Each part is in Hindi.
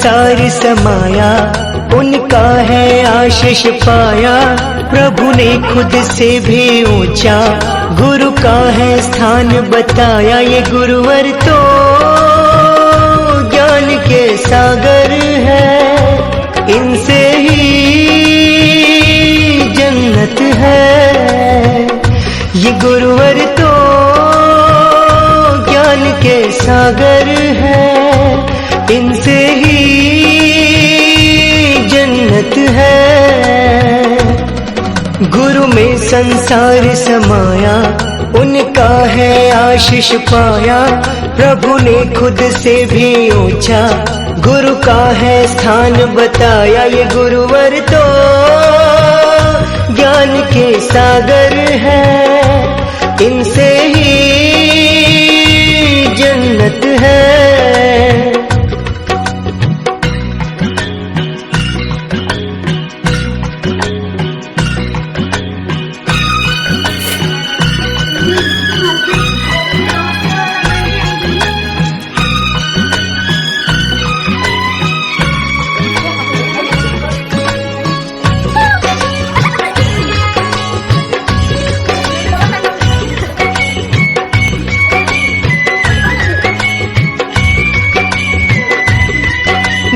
संसार समाया, उनका है आशीष पाया। प्रभु ने खुद से भी ऊंचा गुरु का है स्थान बताया। ये गुरुवर तो ज्ञान के सागर है, इनसे ही जन्नत है। ये गुरुवर तो ज्ञान के सागर है, इनसे ही जन्नत है। गुरु में संसार समाया, उनका है आशीष पाया। प्रभु ने खुद से भी ऊंचा गुरु का है स्थान बताया। ये गुरुवर तो ज्ञान के सागर है, इनसे ही जन्नत है।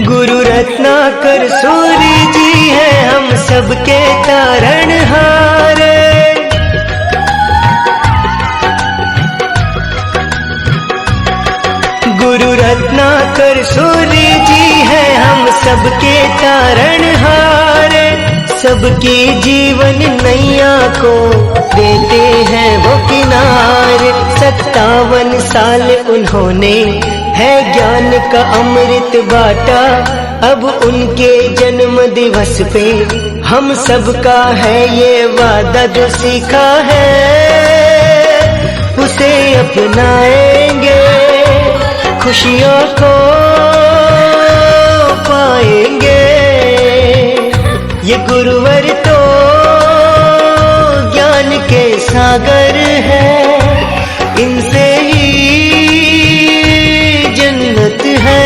गुरु रत्नाकर सूरी जी है हम सबके तारणहार। गुरु रत्नाकर सूरी जी है हम सबके तारणहार। सबकी जीवन नैया को देते हैं वो किनारे। 57 साल उन्होंने है ज्ञान का अमृत बाटा। अब उनके जन्म दिवस पे हम सबका है ये वादा। जो सीखा है उसे अपनाएंगे, खुशियों को पाएंगे। ये गुरुवर तो ज्ञान के सागर है, इनसे ही जन्नत है।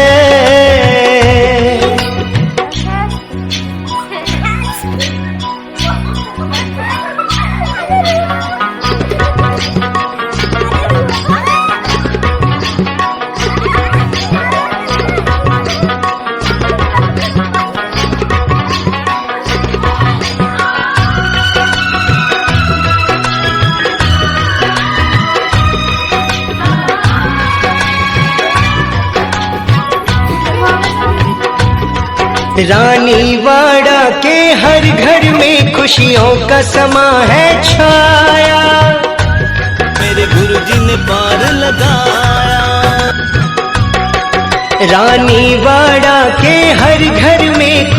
रानीवाड़ा के हर घर में खुशियों का समा है छाया। मेरे गुरुजी ने पार लगाया। रानीवाड़ा के हर घर में